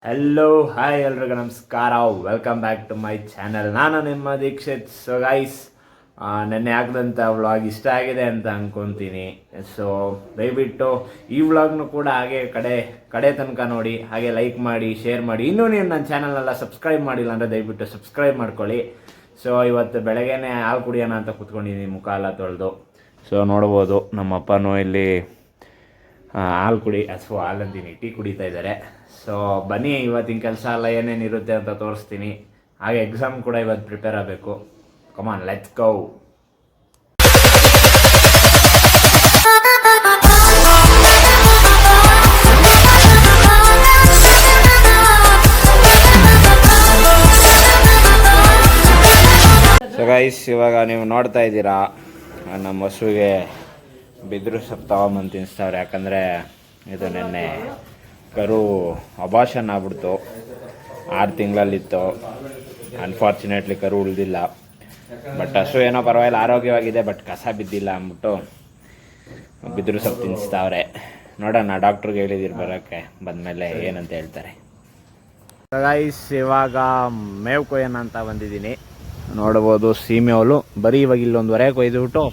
Hello hi ಎಲ್ರಿಗೂ ನಮಸ್ಕಾರ, welcome back to my channel. ನಾನು ನಿಮ್ಮ ದೀಕ್ಷಿತ್. ಸೊ ಗೈಸ್, ನೆನ್ನೆ ಆಗದಂಥ ವ್ಲಾಗ್ ಇಷ್ಟ ಆಗಿದೆ ಅಂತ ಅಂದ್ಕೊತೀನಿ. ಸೊ ದಯವಿಟ್ಟು ಈ ವ್ಲಾಗ್ನು ಕೂಡ ಹಾಗೆ ಕಡೆ ತನಕ ನೋಡಿ, ಹಾಗೆ ಲೈಕ್ ಮಾಡಿ, ಶೇರ್ ಮಾಡಿ. ಇನ್ನೂ ನೀವು ನನ್ನ ಚಾನಲ್ನೆಲ್ಲ ಸಬ್ಸ್ಕ್ರೈಬ್ ಮಾಡಿಲ್ಲ ಅಂದರೆ ದಯವಿಟ್ಟು ಸಬ್ಸ್ಕ್ರೈಬ್ ಮಾಡ್ಕೊಳ್ಳಿ. ಸೊ ಇವತ್ತು ಬೆಳಗ್ಗೆನೇ ಹಾಲು ಕುಡಿಯೋಣ ಅಂತ ಕೂತ್ಕೊಂಡಿದ್ದೀನಿ, ಮುಖ ಎಲ್ಲ ತೊಳೆದು. ಸೊ ನೋಡ್ಬೋದು ನಮ್ಮಪ್ಪನೂ ಇಲ್ಲಿ ಹಾಲಂತೀನಿ ಟೀ ಕುಡಿತಾ ಇದ್ದಾರೆ. ಸೊ ಬನ್ನಿ, ಇವತ್ತಿನ ಕೆಲಸ ಎಲ್ಲ ಏನೇನಿರುತ್ತೆ ಅಂತ ತೋರಿಸ್ತೀನಿ. ಹಾಗೆ ಎಕ್ಸಾಮ್ ಕೂಡ ಇವತ್ತು ಪ್ರಿಪೇರ್ ಆಗಬೇಕು. ಕಮಾನ್, ಲೆಟ್ಸ್ ಗೋ. ಸೊ ಗೈಸ್, ಇವಾಗ ನೀವು ನೋಡ್ತಾ ಇದ್ದೀರಾ ನಮ್ಮ ಹಸುವಿಗೆ ಬಿದಿರು ಸೊಪ್ಪು ತಗೊಂಬಂದು ತಿನ್ನಿಸ್ತಾವ್ರೆ. ಯಾಕಂದರೆ ಇದು ನೆನ್ನೆ ಕರು ಅಬಾರ್ಷನ್ ಆಗ್ಬಿಡ್ತು, 6 ತಿಂಗಳಲ್ಲಿತ್ತು. ಅನ್ಫಾರ್ಚುನೇಟ್ಲಿ ಕರು ಉಳಿದಿಲ್ಲ. ಬಟ್ ಹಸು ಏನೋ ಪರವಾಗಿಲ್ಲ, ಆರೋಗ್ಯವಾಗಿದೆ. ಬಟ್ ಕಸ ಬಿದ್ದಿಲ್ಲ ಅಂದ್ಬಿಟ್ಟು ಬಿದಿರು ಸೊಪ್ಪು ತಿನ್ನಿಸ್ತಾವ್ರೆ. ನೋಡೋಣ, ಡಾಕ್ಟ್ರಿಗೆ ಹೇಳಿದಿರು ಬರೋಕ್ಕೆ, ಬಂದಮೇಲೆ ಏನಂತ ಹೇಳ್ತಾರೆ. ಗೈಸ್, ಇವಾಗ ಮೇವು ಕೊಯ್ಯೋಣ ಅಂತ ಬಂದಿದ್ದೀನಿ. ನೋಡ್ಬೋದು ಸೀಮೆ ಹುಲ್ಲು ಬರೀ ಇವಾಗ ಇಲ್ಲೊಂದುವರೆ ಕೊಯ್ದುಬಿಟ್ಟು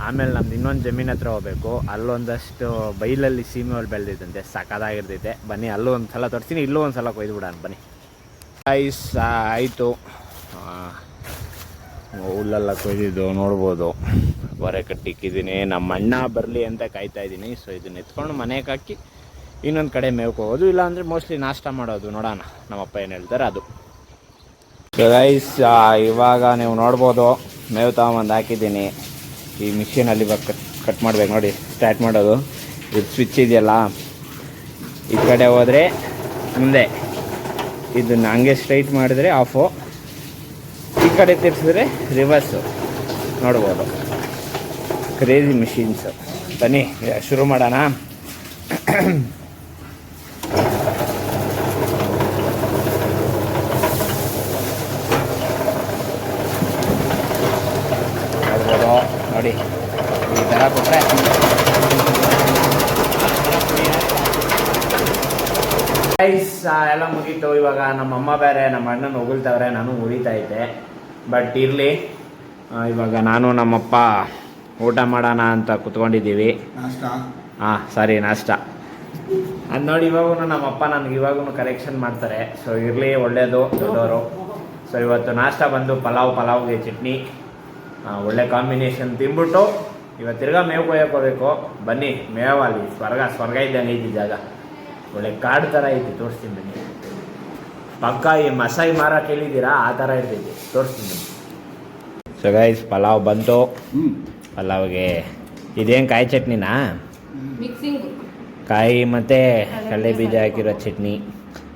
ಆಮೇಲೆ ನಮ್ದು ಇನ್ನೊಂದು ಜಮೀನು ಹತ್ರ ಹೋಗ್ಬೇಕು. ಅಲ್ಲೊಂದಷ್ಟು ಬೈಲಲ್ಲಿ ಸೀಮೆ ಹುಲ್ಲು ಬೆಳೆದಿದ್ದಂತೆ, ಸಕ್ಕದಾಗಿರ್ತೈತೆ. ಬನ್ನಿ, ಅಲ್ಲೂ ಒಂದು ಸಲ ತೋರಿಸ್ತೀನಿ, ಇಲ್ಲೂ ಒಂದು ಸಲ ಕೊಯ್ದು ಬಿಡೋಣ ಬನ್ನಿ. ಗೈಸ್, ಆಯಿತು, ಹುಲ್ಲೆಲ್ಲ ಕೊಯ್ದಿದ್ದು ನೋಡ್ಬೋದು. ಹೊರೆ ಕಟ್ಟಿಕ್ಕಿದ್ದೀನಿ. ನಮ್ಮ ಅಣ್ಣ ಬರಲಿ ಅಂತ ಕಾಯ್ತಾ ಇದ್ದೀನಿ. ಸೊ ಇದನ್ನ ಎತ್ಕೊಂಡು ಮನೆಗೆ ಹಾಕಿ ಇನ್ನೊಂದು ಕಡೆ ಮೇವ್ಕೆ ಹೋಗೋದು, ಇಲ್ಲಾಂದರೆ ಮೋಸ್ಟ್ಲಿ ನಾಷ್ಟ ಮಾಡೋದು. ನೋಡೋಣ ನಮ್ಮಪ್ಪ ಏನು ಹೇಳ್ತಾರೆ ಅದು. ಸೊ ಗೈಸ್, ಇವಾಗ ನೀವು ನೋಡ್ಬೋದು ಮೇವು ತಗೊಂಬಂದು ಹಾಕಿದ್ದೀನಿ. ಈ ಮಿಷಿನಲ್ಲಿ ಇವಾಗ ಕಟ್ ಮಾಡಬೇಕು ನೋಡಿ, ಸ್ಟಾರ್ಟ್ ಮಾಡೋದು. ಇದು ಸ್ವಿಚ್ ಇದೆಯಲ್ಲ, ಈ ಕಡೆ ಹೋದರೆ ಮುಂದೆ, ಇದನ್ನು ಹಂಗೆ ಸ್ಟ್ರೈಟ್ ಮಾಡಿದ್ರೆ ಆಫು, ಈ ಕಡೆ ತಿರ್ಸಿದ್ರೆ ರಿವರ್ಸು. ನೋಡ್ಬೋದು, ಕ್ರೇಜಿ ಮಿಷಿನ್ಸು. ಬನ್ನಿ ಶುರು ಮಾಡೋಣ. ನೋಡಿ, ಈ ಥರ ಕೊಟ್ಟರೆ ಗೈಸ್ ಎಲ್ಲ ಮುಗೀತು. ಇವಾಗ ನಮ್ಮಮ್ಮ ಬೇರೆ ನಮ್ಮ ಅಣ್ಣನ ಹೊಗಳ್ತವ್ರೆ, ನಾನು ಉರಿತಾ ಇದ್ದೆ. ಬಟ್ ಇರಲಿ, ಇವಾಗ ನಾನು ನಮ್ಮಪ್ಪ ಊಟ ಮಾಡೋಣ ಅಂತ ಕುತ್ಕೊಂಡಿದ್ದೀವಿ. ನಾಷ್ಟ ಅದು ನೋಡಿ. ಇವಾಗೂ ನಮ್ಮಪ್ಪ ನನಗೆ ಇವಾಗೂ ಕರೆಕ್ಷನ್ ಮಾಡ್ತಾರೆ. ಸೊ ಇರಲಿ, ಒಳ್ಳೆಯದು, ದೊಡ್ಡವರು. ಸೊ ಇವತ್ತು ನಾಷ್ಟ ಬಂದು ಪಲಾವ್ಗೆ ಚಟ್ನಿ, ಒಳ್ಳೆ ಕಾಂಬಿನೇಷನ್ ತಿಂದ್ಬಿಟ್ಟು ಇವತ್ತು ತಿರ್ಗಾ ಮೇವು ಕೊಯ್ಯಕ್ಕೆ ಹೋಗ್ಬೇಕು. ಬನ್ನಿ, ಮೇವಲ್ಲಿ ಸ್ವರ್ಗ ಇದ್ದಂಗೆ ಐತಿ ಜಾಗ. ಒಳ್ಳೆ ಕಾಡು ಥರ ಐತಿ, ತೋರಿಸ್ತೀನಿ ಬನ್ನಿ. ಪಕ್ಕ ಈ ಮಸಾಯಿ ಮಾರ ಕೇಳಿದ್ದೀರಾ, ಆ ಥರ ಇರ್ತೈತಿ, ತೋರಿಸ್ತೀನಿ ಬನ್ನಿ. ಸೊ ಗೈಸ್, ಪಲಾವ್ ಬಂತು. ಪಲಾವ್ಗೆ ಇದೇನು ಕಾಯಿ ಚಟ್ನಿನಾ? ಕಾಯಿ ಮತ್ತು ಕಡಲೆ ಬೀಜ ಹಾಕಿರೋ ಚಟ್ನಿ.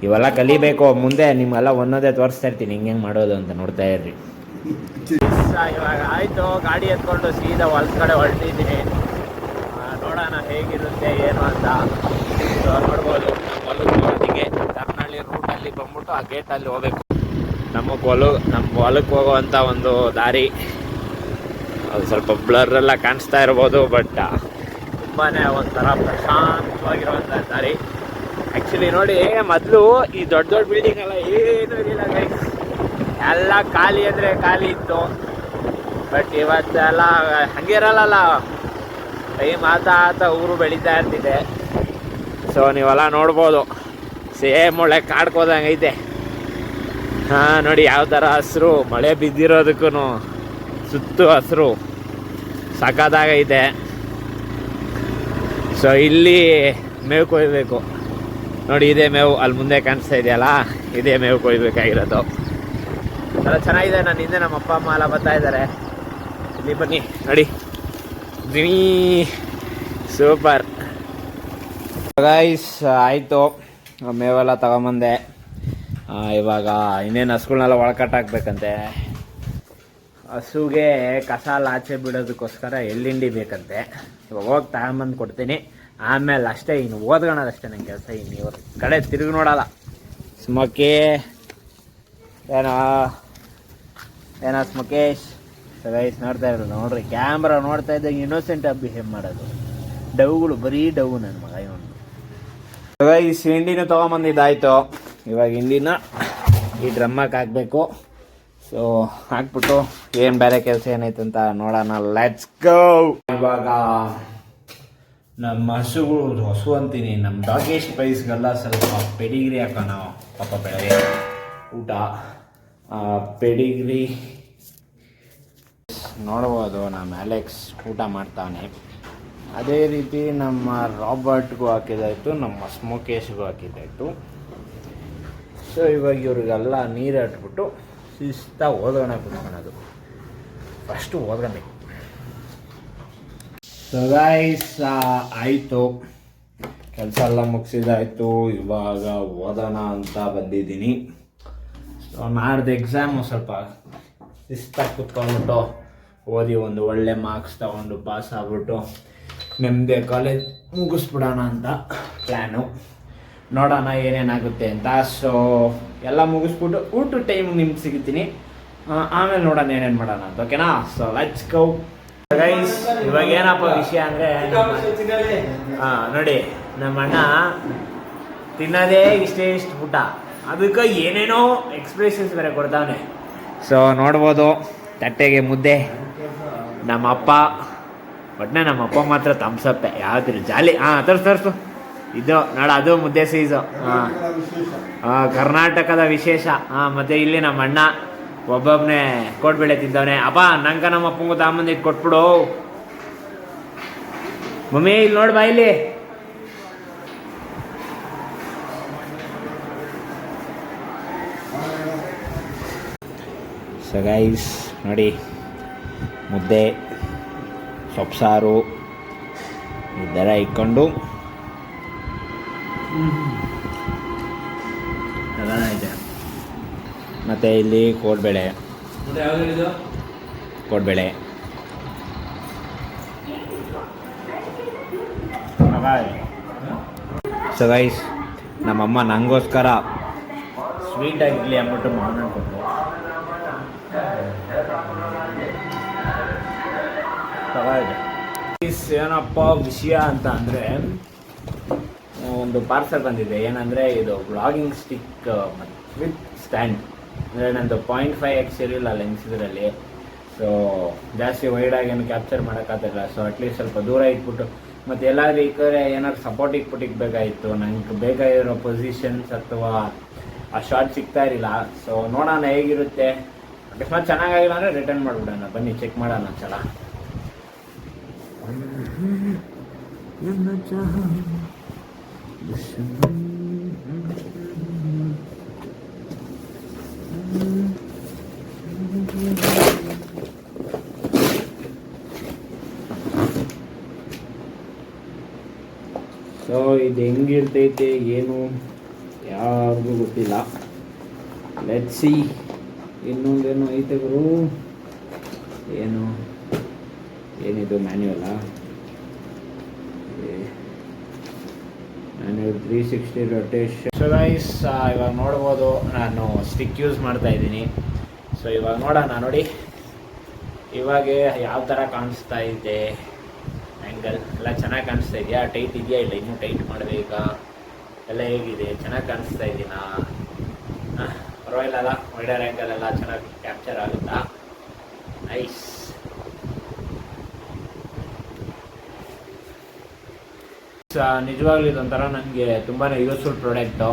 ಇವೆಲ್ಲ ಕಲಿಬೇಕು ಮುಂದೆ. ನಿಮ್ಗೆಲ್ಲ ಒಂದೊಂದೇ ತೋರಿಸ್ತಾ ಇರ್ತೀನಿ ಹಿಂಗೆ ಮಾಡೋದು ಅಂತ, ನೋಡ್ತಾ ಇರ್ರಿ. ಇವಾಗ ಆಯಿತು, ಗಾಡಿ ಎತ್ಕೊಂಡು ಸೀದಾ ಹೊಲದ ಕಡೆ ಹೊರಟಿದ್ದೀನಿ. ನೋಡೋಣ ಹೇಗಿರುತ್ತೆ ಏನು ಅಂತ. ನೋಡ್ಬೋದು, ಹೊಲಕ್ಕೆ ಹೋಗೋದಿಗೆ ತರ್ನಹಳ್ಳಿ ರೂಟಲ್ಲಿ ಬಂದ್ಬಿಟ್ಟು ಆ ಗೇಟಲ್ಲಿ ಹೋಗ್ಬೇಕು. ನಮ್ಮ ಹೊಲಕ್ಕೆ ಹೋಗುವಂಥ ಒಂದು ದಾರಿ. ಅದು ಸ್ವಲ್ಪ ಬ್ಲರ್ರೆಲ್ಲ ಕಾಣಿಸ್ತಾ ಇರ್ಬೋದು, ಬಟ್ ತುಂಬಾ ಒಂಥರ ಪ್ರಶಾಂತವಾಗಿರುವಂಥ ದಾರಿ. ಆ್ಯಕ್ಚುಲಿ ನೋಡಿ, ಮೊದಲು ಈ ದೊಡ್ಡ ಬಿಲ್ಡಿಂಗ್ ಎಲ್ಲ ಏನೂ ಇರಲಿಲ್ಲ ಗೈಸ್, ಎಲ್ಲ ಖಾಲಿ ಅಂದರೆ ಖಾಲಿ ಇತ್ತು. ಬಟ್ ಇವತ್ತೆಲ್ಲ ಹಾಗೆ ಇರಲ್ಲ, ಟೈಮ್ ಆತ ಊರು ಬೆಳೀತಾ ಇರ್ತಿದೆ. ಸೊ ನೀವೆಲ್ಲ ನೋಡ್ಬೋದು, ಸೇಮ್ ಒಳ್ಳೆ ಕಾಡ್ಕೋದಂಗೆ ಐತೆ. ನೋಡಿ ಯಾವ ಥರ ಹಸಿರು, ಮಳೆ ಬಿದ್ದಿರೋದಕ್ಕೂ ಸುತ್ತು ಹಸಿರು ಸಖತ್ತಾಗೈತೆ. ಸೊ ಇಲ್ಲಿ ಮೇವು ಕೊಯ್ಬೇಕು ನೋಡಿ. ಇದೇ ಮೇವು ಅಲ್ಲಿ ಮುಂದೆ ಕಾಣಿಸ್ತಾ ಇದೆಯಲ್ಲ, ಇದೇ ಮೇವು ಕೊಯ್ಬೇಕಾಗಿರೋದು. ಎಲ್ಲ ಚೆನ್ನಾಗಿದೆ. ನಾನು ಹಿಂದೆ ನಮ್ಮ ಅಪ್ಪ ಅಮ್ಮ ಎಲ್ಲ ಬರ್ತಾ ಇದ್ದಾರೆ. ಇಲ್ಲಿ ಬನ್ನಿ ನೋಡಿ, ಸೂಪರ್ ಗೈಸ್. ಆಯಿತು, ಮೇವೆಲ್ಲ ತಗೊಂಬಂದೆ. ಇವಾಗ ಇನ್ನೇನು ಹಸುಗಳನ್ನೆಲ್ಲ ಒಳಕಟ್ಟಾಕ್ಬೇಕಂತೆ. ಹಸುಗೆ ಕಸ ಆಚೆ ಬಿಡೋದಕ್ಕೋಸ್ಕರ ಎಳ್ಳಿಂಡಿ ಬೇಕಂತೆ. ಇವಾಗ ಹೋಗಿ ತಗೊಂಬಂದು ಕೊಡ್ತೀನಿ. ಆಮೇಲೆ ಅಷ್ಟೇ, ಇನ್ನು ಓದ್ಕೊಳ್ಳೋದಷ್ಟೇ ನನ್ನ ಕೆಲಸ. ಇನ್ನು ಇವ್ರ ಕಡೆ ತಿರುಗಿ ನೋಡಲ್ಲ. ಸ್ಮೋಕಿ ಏನೋ ಸ್ಮೋಕೇಶ್. ಗೈಸ್ ನೋಡ್ತಾ ಇರೋದು ನೋಡ್ರಿ, ಕ್ಯಾಮ್ರಾ ನೋಡ್ತಾ ಇದ್ದಾಗ ಇನ್ನೋಸೆಂಟಾಗಿ ಬಿಹೇವ್ ಮಾಡೋದು. ಡವ್ಗಳು, ಬರೀ ಡವ್ ನನ್ನ ಮಗ ಇವನು. ಈ ಹಿಂಡಿನೂ ತೊಗೊಂಬಂದಿದ್ದಾಯಿತು. ಇವಾಗ ಹಿಂದಿನ ಈ ಡ್ರಮ್ಮಾಗೆ ಹಾಕಬೇಕು. ಸೊ ಹಾಕ್ಬಿಟ್ಟು ಏನು ಬೇರೆ ಕೆಲಸ ಏನೈತೆ ಅಂತ ನೋಡೋಣ. Let's go. ಇವಾಗ ನಮ್ಮ ಹಸು ಅಂತೀನಿ, ನಮ್ಮ ಡಾಗೇಶ್ ಪ್ರೈಸ್ಗೆಲ್ಲ ಸ್ವಲ್ಪ ಪೆಡಿಗ್ರಿ ಹಾಕೋಣ. ಪಾಪ ಬೆಳಗ್ಗೆ ಊಟ ಪೆಡಿಗ್ರಿ ನೋಡ್ಬೋದು. ನಮ್ಮ ಅಲೆಕ್ಸ್ ಊಟ ಮಾಡ್ತಾನೆ. ಅದೇ ರೀತಿ ನಮ್ಮ ರಾಬರ್ಟ್ಗೂ ಹಾಕಿದ್ದಾಯಿತು, ನಮ್ಮ ಸ್ಮೋಕೇಶ್ಗೂ ಹಾಕಿದ್ದಾಯಿತು. ಸೊ ಇವಾಗ ಇವ್ರಿಗೆಲ್ಲ ನೀರು ಹಾಕ್ಬಿಟ್ಟು ಶಿಸ್ತಾಗಿ ಓದೋಣ ಕುತ್ಕೊಳೋದು. ಫಸ್ಟು ಓದ್ಕೊಬೇಕು. ಸೊ ಗೈಸ್ ಆಯಿತು, ಕೆಲಸ ಎಲ್ಲ ಮುಗಿಸಿದಾಯಿತು. ಇವಾಗ ಓದೋಣ ಅಂತ ಬಂದಿದ್ದೀನಿ. ಸೊ ನಾಡ್ದು ಎಕ್ಸಾಮು ಸ್ವಲ್ಪ ಶಿಸ್ತಾಗಿ ಕುತ್ಕೊಂಡ್ಬಿಟ್ಟು ಓದಿ ಒಂದು ಒಳ್ಳೆ ಮಾರ್ಕ್ಸ್ ತೊಗೊಂಡು ಪಾಸ್ ಆಗ್ಬಿಟ್ಟು ನಿಮ್ಮದೇ ಕಾಲೇಜ್ ಮುಗಿಸ್ಬಿಡೋಣ ಅಂತ ಪ್ಲ್ಯಾನು. ನೋಡೋಣ ಏನೇನಾಗುತ್ತೆ ಅಂತ. ಸೊ ಎಲ್ಲ ಮುಗಿಸ್ಬಿಟ್ಟು ಊಟ ಟೈಮ್ ನಿಮ್ಗೆ ಸಿಗ್ತೀನಿ, ಆಮೇಲೆ ನೋಡೋಣ ಏನೇನು ಮಾಡೋಣ ಅಂತ. ಓಕೆನಾ? So let's go guys. ಇವಾಗ ಏನಪ್ಪ ವಿಷಯ ಅಂದರೆ, ನೋಡಿ ನಮ್ಮ ಅಣ್ಣ ತಿನ್ನೋದೇ ಇಷ್ಟೇ ಇಷ್ಟು ಊಟ, ಅದಕ್ಕೆ ಏನೇನೋ ಎಕ್ಸ್ಪ್ರೆಷನ್ಸ್ ಬೇರೆ ಕೊಡ್ತಾವನೆ. ಸೊ ನೋಡ್ಬೋದು ತಟ್ಟೆಗೆ ಮುದ್ದೆ. ನಮ್ಮಪ್ಪ ಒಟ್ಟನೆ ನಮ್ಮಪ್ಪ ಮಾತ್ರ ತಮ್ಸಪ್ಪೆ ಯಾವ್ದು ಜಾಲಿ. ತರಿಸು ಇದು ನೋಡ, ಅದು ಮುದ್ದೆ ಸೀಸು. ಕರ್ನಾಟಕದ ವಿಶೇಷ. ಮತ್ತು ಇಲ್ಲಿ ನಮ್ಮ ಅಣ್ಣ ಒಬ್ಬೊಬ್ಬನೇ ಕೋಡ್ಬೇಳೆ ತಿಂದವನೆ. ಅಪ್ಪ ನಂಗೆ ನಮ್ಮ ಅಪ್ಪಂಗೂ ತಾಂಬಂದು ಇದು ಕೊಟ್ಬಿಡು ಮಮ್ಮಿ, ಇಲ್ಲಿ ನೋಡಿ ಬಾ ಇಲ್ಲಿ. ಸೊ ಗೈಸ್ ನೋಡಿ, ಮುದ್ದೆ ಸೊಪ್ಪು ಸಾರು ಈ ಥರ ಇಟ್ಕೊಂಡು ಇದೆ. ಮತ್ತು ಇಲ್ಲಿ ಕೋಡ್ಬೇಳೆ. ಸೊ ಗೈಸ್ ನಮ್ಮಮ್ಮ ನನಗೋಸ್ಕರ ಸ್ವೀಟಾಗಿರಲಿ ಅಂದ್ಬಿಟ್ಟು ಮಾವಿನ ಕೊಟ್ಟರು. ಏನಪ್ಪ ವಿಷಯ ಅಂತ ಅಂದರೆ, ಒಂದು ಪಾರ್ಸಲ್ ಬಂದಿದೆ. ಏನಂದರೆ ಇದು ವ್ಲಾಗಿಂಗ್ ಸ್ಟಿಕ್ ವಿತ್ ಸ್ಟ್ಯಾಂಡ್. ಅಂದರೆ ನಂದು 0.5x ಇರಲಿಲ್ಲ ಲೆನ್ಸ್ ಇದರಲ್ಲಿ. ಸೊ ಜಾಸ್ತಿ ವೈಡಾಗಿ ಏನು ಕ್ಯಾಪ್ಚರ್ ಮಾಡೋಕ್ಕಾಗ್ತಿಲ್ಲ. ಸೊ ಅಟ್ಲೀಸ್ಟ್ ಸ್ವಲ್ಪ ದೂರ ಇಟ್ಬಿಟ್ಟು ಮತ್ತು ಎಲ್ಲಾದ್ರೂ ಈ ಕಡೆ ಏನಾದ್ರು ಸಪೋರ್ಟ್ ಇಟ್ಬೇಕಾಗಿತ್ತು. ನಂಗೆ ಬೇಕಾಗಿರೋ ಪೊಸಿಷನ್ಸ್ ಅಥವಾ ಆ ಶಾರ್ಟ್ ಸಿಗ್ತಾ ಇರಲಿಲ್ಲ. ಸೊ ನೋಡೋಣ ಹೇಗಿರುತ್ತೆ. ಅಕಸ್ಮಾತ್ ಚೆನ್ನಾಗಿಲ್ಲ ಅಂದರೆ ರಿಟರ್ನ್ ಮಾಡಿಬಿಡೋಣ. ಬನ್ನಿ ಚೆಕ್ ಮಾಡೋಣ. ಚಲ ಸೊ ಇದು ಹೆಂಗಿರ್ತೈತೆ ಏನು ಯಾರಿಗೂ ಗೊತ್ತಿಲ್ಲ. Let's see. ಇನ್ನೊಂದೇನು ಐತೆ ಗುರು, ಏನಿದು ಮ್ಯಾನ್ಯುವಲ್ಲ? Manual 360 rotation. ಸೊ ಗೈಸ್ ಇವಾಗ ನೋಡ್ಬೋದು ನಾನು ಸ್ಟಿಕ್ ಯೂಸ್ ಮಾಡ್ತಾ ಇದ್ದೀನಿ. ಸೊ ಇವಾಗ ನೋಡೋಣ. ನೋಡಿ ಇವಾಗ ಯಾವ ಥರ ಕಾಣಿಸ್ತಾ ಇದೆ ಆ್ಯಂಗಲ್ ಎಲ್ಲ. ಚೆನ್ನಾಗಿ ಕಾಣಿಸ್ತಾ ಇದೆಯಾ? ಟೈಟ್ ಇದೆಯಾ ಇಲ್ಲ ಇನ್ನೂ ಟೈಟ್ ಮಾಡಬೇಕಾ? ಎಲ್ಲ ಹೇಗಿದೆ? ಚೆನ್ನಾಗಿ ಕಾಣಿಸ್ತಾ ಇದೀನಾ? ಪರವಾಗಿಲ್ಲ. ವೈಡರ್ ಆ್ಯಂಗಲ್ ಎಲ್ಲ ಚೆನ್ನಾಗಿ ಕ್ಯಾಪ್ಚರ್ ಆಗುತ್ತಾ? ನೈಸ್. ನಿಜವಾಗ್ಲೂ ಇದೊಂಥರ ನನಗೆ ತುಂಬಾ ಯೂಸ್ಫುಲ್ ಪ್ರಾಡಕ್ಟು.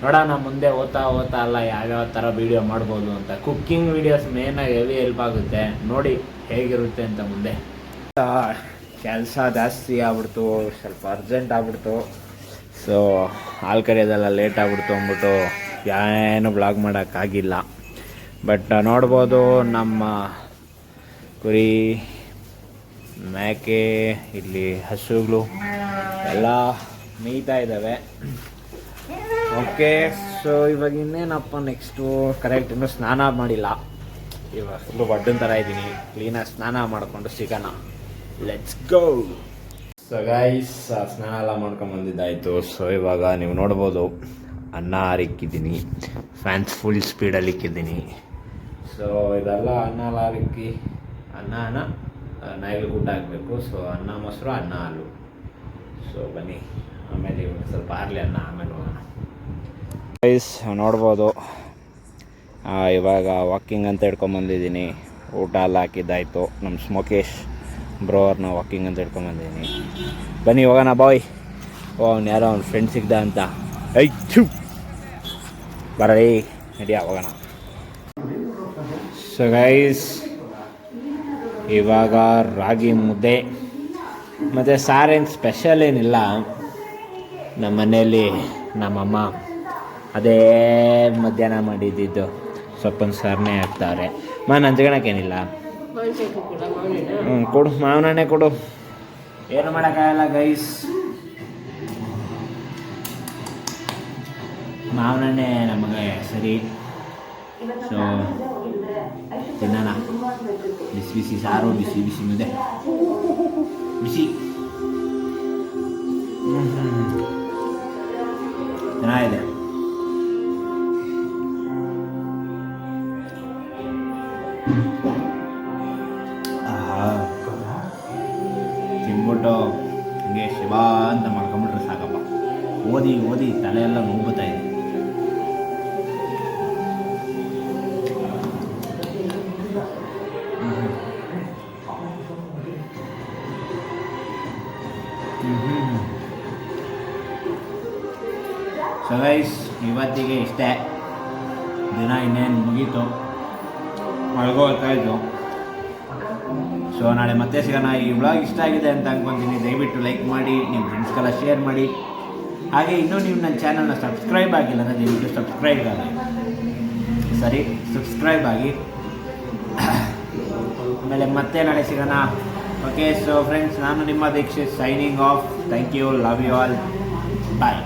ನೋಡೋಣ ಮುಂದೆ ಓದ್ತಾ ಅಲ್ಲ ಯಾವ್ಯಾವ ಥರ ವೀಡಿಯೋ ಮಾಡ್ಬೋದು ಅಂತ. ಕುಕ್ಕಿಂಗ್ ವೀಡಿಯೋಸ್ ಮೇನಾಗಿ ಹೆವಿ ಹೆಲ್ಪ್ ಆಗುತ್ತೆ. ನೋಡಿ ಹೇಗಿರುತ್ತೆ ಅಂತ ಮುಂದೆ. ಕೆಲಸ ಜಾಸ್ತಿ ಆಗ್ಬಿಡ್ತು, ಸ್ವಲ್ಪ ಅರ್ಜೆಂಟ್ ಆಗ್ಬಿಡ್ತು. ಸೊ ಹಾಲು ಕರೆಯೋದೆಲ್ಲ ಲೇಟ್ ಆಗ್ಬಿಡ್ತು ಅಂದ್ಬಿಟ್ಟು ಏನು ಬ್ಲಾಗ್ ಮಾಡೋಕ್ಕಾಗಿಲ್ಲ. ಬಟ್ ನೋಡ್ಬೋದು ನಮ್ಮ ಕುರಿ, ಮೇಕೆ, ಇಲ್ಲಿ ಹಸುಗಳು ಎಲ್ಲ ಮೇಯ್ತಾ ಇದ್ದಾವೆ. ಓಕೆ. ಸೊ ಇವಾಗ ಇನ್ನೇನಪ್ಪ ನೆಕ್ಸ್ಟು ಕರೆಕ್ಟ್ ಇನ್ನೂ ಸ್ನಾನ ಮಾಡಿಲ್ಲ. ಇವಾಗ ಫುಲ್ಲು ಬಡ್ಡನ್ ಥರ ಇದ್ದೀನಿ. ಕ್ಲೀನಾಗಿ ಸ್ನಾನ ಮಾಡಿಕೊಂಡು ಸಿಗೋಣ. Let's go. ಸೊ ಗೈಸ್ ಸ್ನಾನ ಎಲ್ಲ ಮಾಡ್ಕೊಂಬಂದಿದ್ದಾಯಿತು. ಸೊ ಇವಾಗ ನೀವು ನೋಡ್ಬೋದು ಅನ್ನ ಹಾರಿಕ್ಕಿದ್ದೀನಿ. ಫ್ಯಾನ್ಸ್ ಫುಲ್ ಸ್ಪೀಡಲ್ಲಿ ಇಕ್ಕಿದ್ದೀನಿ. ಸೊ ಇದೆಲ್ಲ ಅನ್ನ ಎಲ್ಲ ಹಾರಿಕ್ಕಿ ಅನ್ನ ನಾಯಿಗೆ ಊಟ ಹಾಕಬೇಕು. ಸೊ ಅನ್ನ ಮೊಸರು, ಅನ್ನ ಹಾಲು. ಸೊ ಬನ್ನಿ ಆಮೇಲೆ ಇವಾಗ ಸ್ವಲ್ಪ ಆರಲಿ ಅನ್ನ, ಆಮೇಲೆ ಹೋಗೋಣ. ಗೈಸ್ ನೋಡ್ಬೋದು, ಇವಾಗ ವಾಕಿಂಗ್ ಅಂತ ಹಿಡ್ಕೊಂಬಂದಿದ್ದೀನಿ. ಊಟ ಎಲ್ಲ ಹಾಕಿದ್ದಾಯಿತು. ನಮ್ಮ ಸ್ಮೋಕೇಶ್ ಬ್ರೋ ಅವ್ರನ್ನ ವಾಕಿಂಗ್ ಅಂತ ಹಿಡ್ಕೊಂಬಂದಿದ್ದೀನಿ. ಬನ್ನಿ ಹೋಗೋಣ ಬಾಯ್. ಅವ್ನು ಯಾರೋ ಅವ್ನ ಫ್ರೆಂಡ್ ಸಿಗ್ದ ಅಂತ. ಐಚು ಬರೀ ನಡಿಯ ಹೋಗೋಣ. ಸೊ ಗೈಸ್ ಇವಾಗ ರಾಗಿ ಮುದ್ದೆ ಮತ್ತು ಸಾರೇನು ಸ್ಪೆಷಲ್ ಏನಿಲ್ಲ. ನಮ್ಮ ಮನೆಯಲ್ಲಿ ನಮ್ಮಮ್ಮ ಅದೇ ಮಧ್ಯಾಹ್ನ ಮಾಡಿದ್ದಿದ್ದು ಸೊಪ್ಪಿನ ಸಾರನ್ನೇ ಹಾಕ್ತಾರೆ. ನಂಚ್ಕೊಳಕ್ಕೇನಿಲ್ಲ. ಕೊಡು ಮಾವಿನಣ್ಣೆ ಕೊಡು. ಏನು ಮಾಡೋಕ್ಕಾಗಲ್ಲ ಗೈಸ್, ಮಾವಿನಣ್ಣೆ ನಮಗೆ ಸರಿ. ಸೊ ತಿನ್ನೋಣ. ಬಿಸಿ ಬಿಸಿ ಸಾರು, ಬಿಸಿ ಬಿಸಿ ಮುದ್ದೆ, ಬಿಸಿ ಚೆನ್ನಾಗಿದೆ. ತಿನ್ಬಿಟ್ಟು ಹಂಗೆ ಶಿವ ಅಂತ ಮಾಡ್ಕೊಂಬಿಟ್ರೆ ಸಾಕಪ್ಪ. ಓದಿ ಓದಿ ತಲೆಯೆಲ್ಲ ನೋವುತ್ತಾ ಇದೆ. ಸೊ ಗೈಸ್ ಇವತ್ತಿಗೆ ಇಷ್ಟೇ. ದಿನ ಇನ್ನೇನು ಮುಗೀತು, ಮಲ್ಗೋಗ್ತಾ ಇದ್ದು. ಸೊ ನಾಳೆ ಮತ್ತೆ ಸಿಗೋಣ. ಈ ವ್ಲಾಗ್ ಇಷ್ಟ ಆಗಿದೆ ಅಂತ ಅಂದ್ಕೊತೀನಿ. ದಯವಿಟ್ಟು ಲೈಕ್ ಮಾಡಿ, ನಿಮ್ಮ ಫ್ರೆಂಡ್ಸ್ಗೆಲ್ಲ ಶೇರ್ ಮಾಡಿ. ಹಾಗೆ ಇನ್ನೂ ನೀವು ನನ್ನ ಚಾನಲ್ನ ಸಬ್ಸ್ಕ್ರೈಬ್ ಆಗಿಲ್ಲ ಅಂದರೆ ದಯವಿಟ್ಟು ಸಬ್ಸ್ಕ್ರೈಬ್ ಆಗಿ. ಆಮೇಲೆ ಮತ್ತೆ ನಾಳೆ ಸಿಗೋಣ. ಓಕೆ ಸೊ ಫ್ರೆಂಡ್ಸ್, ನಾನು ನಿಮ್ಮ Dikshit signing off. Thank you, love you all, bye.